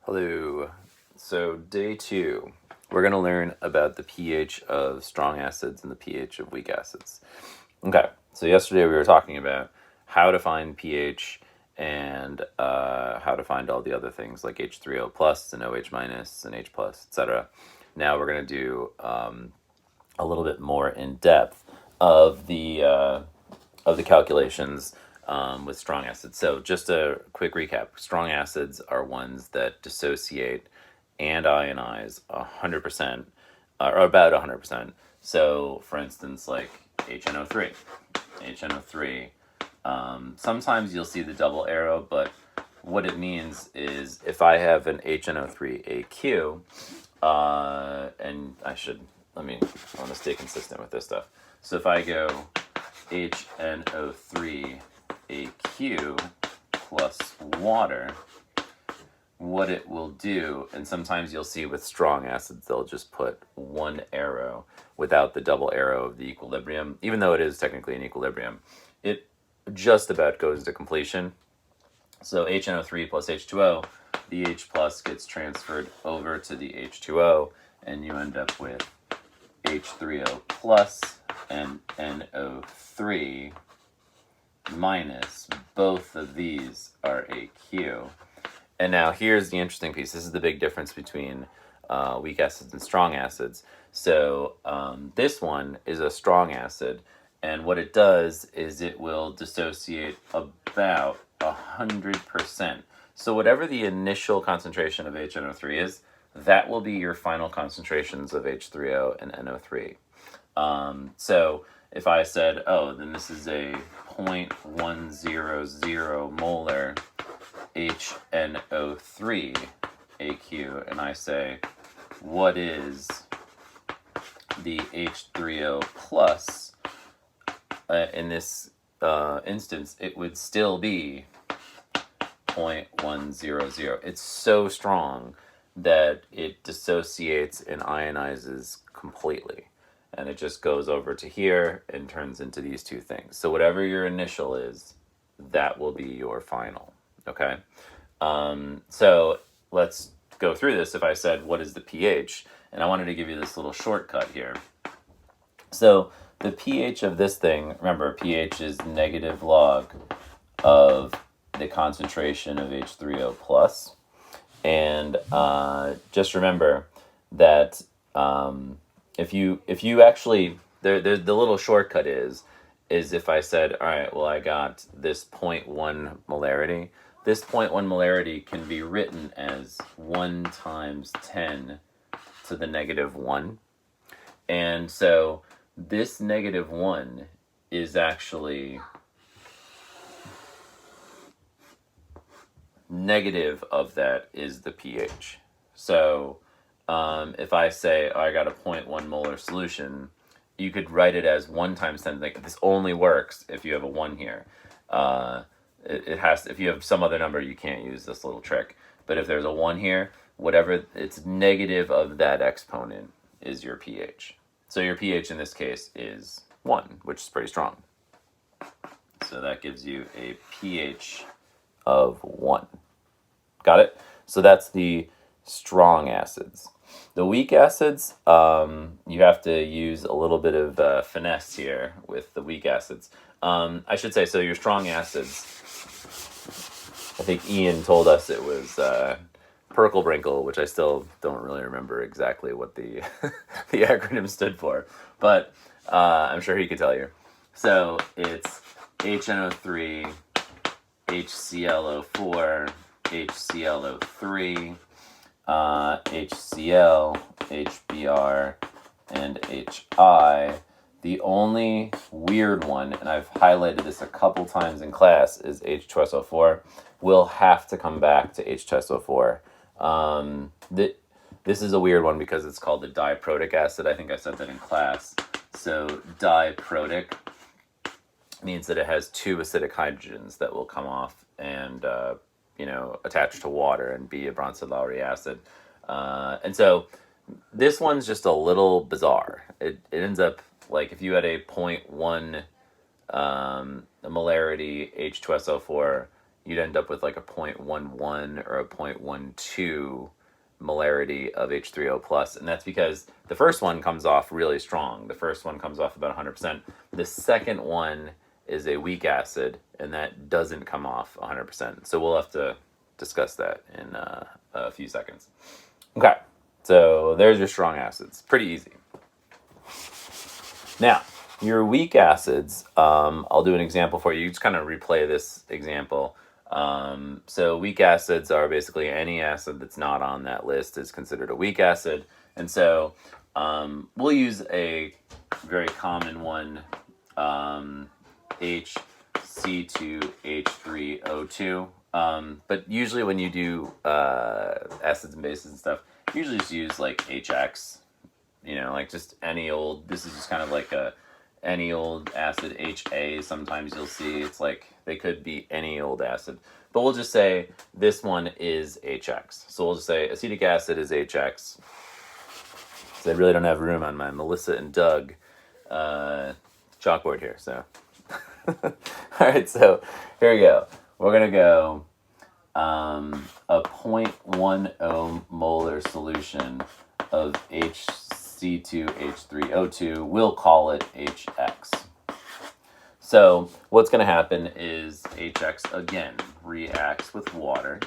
Hello. So, day 2, we're going to learn about the pH of strong acids and the pH of weak acids. Okay, so yesterday we were talking about how to find pH and how to find all the other things like H3O plus and OH minus and H plus, etc. Now we're going to do a little bit more in depth of the calculations with strong acids. So just a quick recap: strong acids are ones that dissociate and ionize 100%, or about 100%. So, for instance, like HNO3. HNO3. Sometimes you'll see the double arrow, but what it means is if I have an HNO3AQ, and I want to stay consistent with this stuff. So if I go HNO3AQ plus water, what it will do, and sometimes you'll see with strong acids, they'll just put one arrow without the double arrow of the equilibrium, even though it is technically an equilibrium. It just about goes to completion. So HNO3 plus H2O, the H plus gets transferred over to the H2O, and you end up with H3O plus and NO3 minus. Both of these are AQ. And now here's the interesting piece. This is the big difference between weak acids and strong acids. So this one is a strong acid, and what it does is it will dissociate about 100%. So whatever the initial concentration of HNO3 is, that will be your final concentrations of H3O and NO3. So if I said, oh, then this is a 0.100 molar HNO3 AQ, and I say, what is the H3O plus? In this instance, it would still be 0.100. It's so strong that it dissociates and ionizes completely. And it just goes over to here and turns into these two things. So whatever your initial is, that will be your final. Okay? So let's go through this. If I said, what is the pH? And I wanted to give you this little shortcut here. So the pH of this thing, remember, pH is negative log of the concentration of H3O plus. And just remember that if you actually, the little shortcut is if I said, all right, well, I got this 0.1 molarity. This 0.1 molarity can be written as 1 times 10 to the negative 1. And so this negative 1 is actually negative of that is the pH. So if I say, oh, I got a 0.1 molar solution, you could write it as 1 times 10. Like, this only works if you have a 1 here. It has, if you have some other number, you can't use this little trick. But if there's a 1 here, whatever, it's negative of that exponent is your pH. So your pH in this case is 1, which is pretty strong. So that gives you a pH of 1. Got it? So that's the strong acids. The weak acids, you have to use a little bit of finesse here with the weak acids. I should say, so your strong acids, I think Ian told us it was Perkelbrinkle, which I still don't really remember exactly what the the acronym stood for, but I'm sure he could tell you. So it's HNO3, HClO4, HClO3, HCl, HBr, and HI. The only weird one, and I've highlighted this a couple times in class, is H2SO4. We'll have to come back to H2SO4. This is a weird one because it's called the diprotic acid. I think I said that in class. So diprotic means that it has 2 acidic hydrogens that will come off and attach to water and be a Bronsted-Lowry acid. And so this one's just a little bizarre. It ends up like if you had a 0.1 molarity H2SO4, you'd end up with like a 0.11 or a 0.12 molarity of H3O plus, and that's because the first one comes off really strong. The first one comes off about 100%. The second one is a weak acid, and that doesn't come off 100%. So we'll have to discuss that in a few seconds. Okay, so there's your strong acids. Pretty easy. Now, your weak acids, I'll do an example for you. You just kind of replay this example. So weak acids are basically any acid that's not on that list is considered a weak acid. And so we'll use a very common one, HC2H3O2. But usually when you do acids and bases and stuff, you usually just use like HX, like just any old, this is just kind of like any old acid. HA, sometimes you'll see it's like they could be any old acid, but we'll just say this one is HX. So we'll just say acetic acid is HX. So I really don't have room on my Melissa and Doug chalkboard here. So, all right, so here we go. We're gonna go a 0.10 molar solution of HC2H3O2. We'll call it HX. So what's going to happen is HX again reacts with water,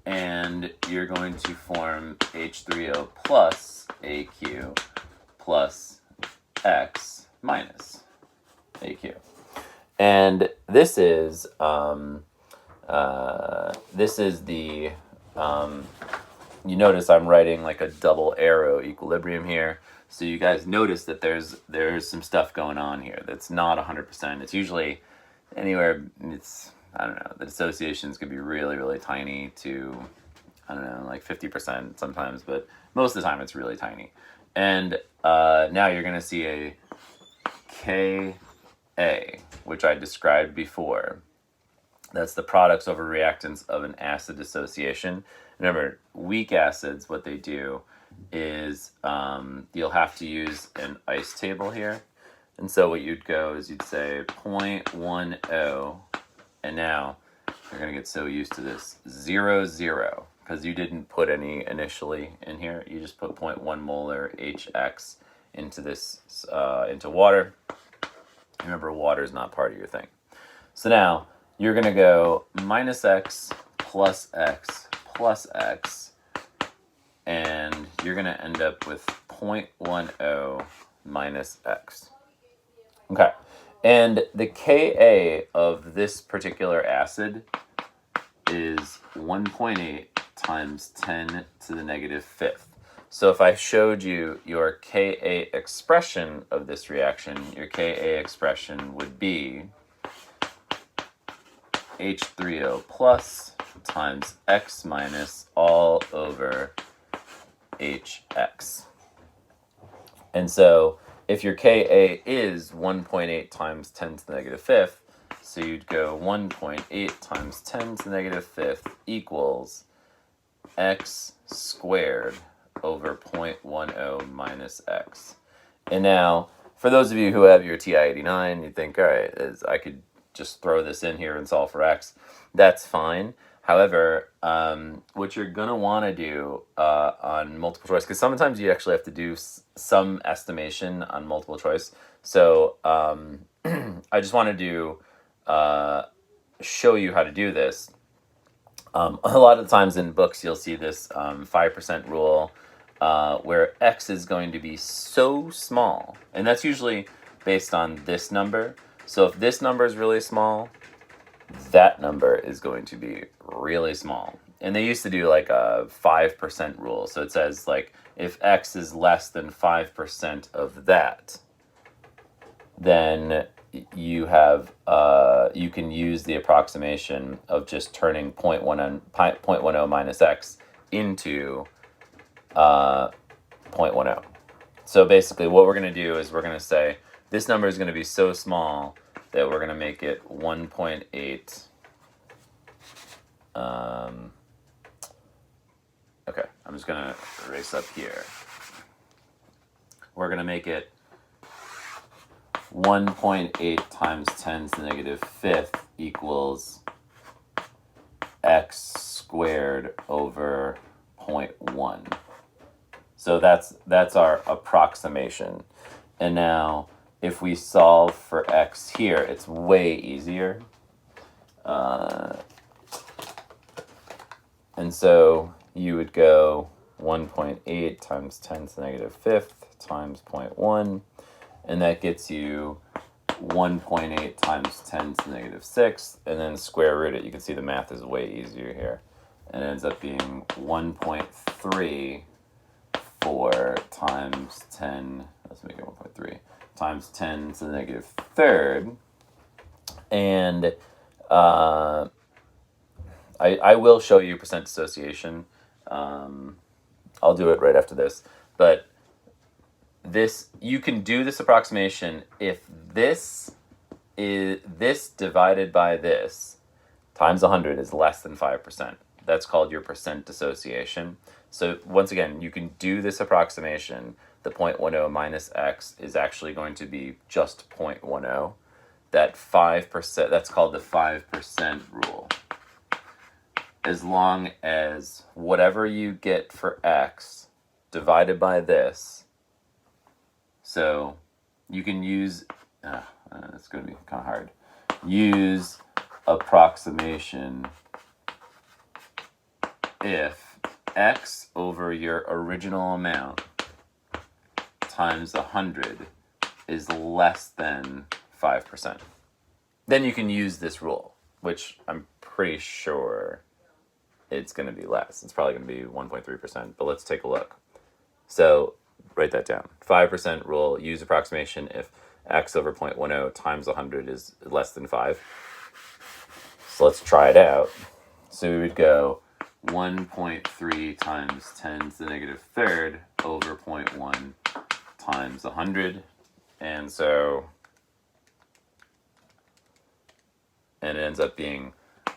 and you're going to form H3O plus AQ plus X minus AQ. And this is the you notice I'm writing like a double arrow equilibrium here. So you guys notice that there's some stuff going on here that's not 100%. It's usually anywhere, I don't know, the dissociations could be really, really tiny to, I don't know, like 50% sometimes, but most of the time it's really tiny. And now you're going to see a Ka, which I described before. That's the products over reactants of an acid dissociation. Remember, weak acids, what they do is you'll have to use an ice table here. And so what you'd go is you'd say 0.10, and now you're going to get so used to this, 0, 0, because you didn't put any initially in here. You just put 0.1 molar HX into this, into water. Remember, water is not part of your thing. So now you're going to go minus X plus X plus X, and you're going to end up with 0.10 minus X. Okay, and the Ka of this particular acid is 1.8 times 10 to the negative fifth. So if I showed you your Ka expression of this reaction, your Ka expression would be H3O plus times X minus all over HX. And so if your Ka is 1.8 times 10 to the negative fifth, so you'd go 1.8 times 10 to the negative fifth equals X squared over 0.10 minus X. And now, for those of you who have your TI-89, you think, all right, I could just throw this in here and solve for X. That's fine. However, what you're going to want to do on multiple choice, because sometimes you actually have to do some estimation on multiple choice. So I just wanted to show you how to do this. A lot of times in books, you'll see this 5% rule where X is going to be so small. And that's usually based on this number. So if this number is really small, that number is going to be really small. And they used to do like a 5% rule. So it says like if X is less than 5% of that, then you have you can use the approximation of just turning 0.10 minus X into 0.10. So basically what we're going to do is we're going to say this number is going to be so small that we're going to make it 1.8. Okay, I'm just going to erase up here. We're going to make it 1.8 times 10 to the negative fifth equals x squared over 0.1. So that's our approximation. And now if we solve for x here, it's way easier. And so you would go 1.8 times 10 to the negative fifth times 0.1, and that gets you 1.8 times 10 to the negative sixth, and then square root it. You can see the math is way easier here. And it ends up being 1.34 times 10, let's make it 1.3, times 10 to the negative third. And I will show you percent dissociation. I'll do it right after this. But this, you can do this approximation if this is this divided by this times 100 is less than 5%. That's called your percent dissociation. So once again, you can do this approximation. The 0.10 minus x is actually going to be just 0.10. That 5%, that's called the 5% rule. As long as whatever you get for x divided by this, so you can use, it's going to be kind of hard, use approximation if x over your original amount times 100 is less than 5%. Then you can use this rule, which I'm pretty sure it's going to be less. It's probably going to be 1.3%, but let's take a look. So write that down. 5% rule, use approximation if x over 0.10 times 100 is less than 5. So let's try it out. So we would go 1.3 times 10 to the negative third over 0.1 times 100. And so, and it ends up being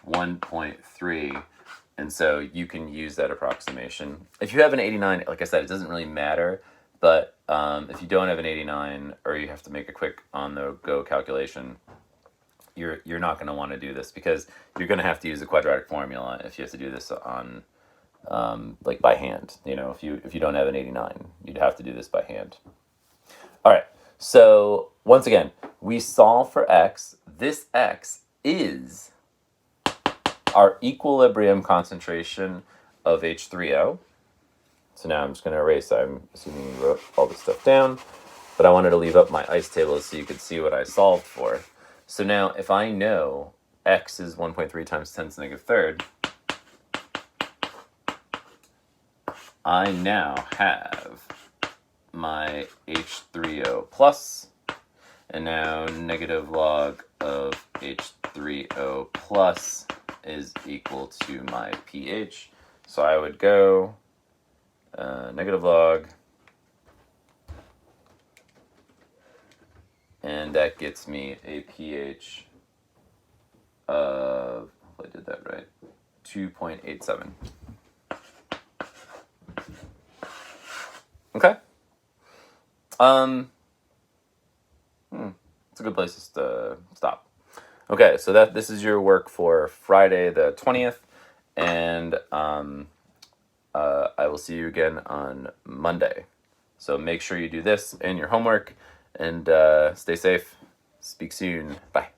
1.3. And so you can use that approximation. If you have an 89, like I said, it doesn't really matter. But if you don't have an 89, or you have to make a quick on-the-go calculation, you're not going to want to do this, because you're going to have to use the quadratic formula if you have to do this on like by hand. You know, if you don't have an 89, you'd have to do this by hand. All right. So once again, we solve for x. This x is our equilibrium concentration of H3O. So now I'm just going to erase. I'm assuming you wrote all this stuff down, but I wanted to leave up my ice table so you could see what I solved for. So now if I know x is 1.3 times 10 to the negative third, I now have my H3O plus, and now negative log of H3O plus is equal to my pH. So I would go negative log, and that gets me a pH of, hopefully I did that right, 2.87. Okay. It's a good place to stop. Okay, so this is your work for Friday the 20th, and I will see you again on Monday. So make sure you do this and your homework, and stay safe. Speak soon. Bye.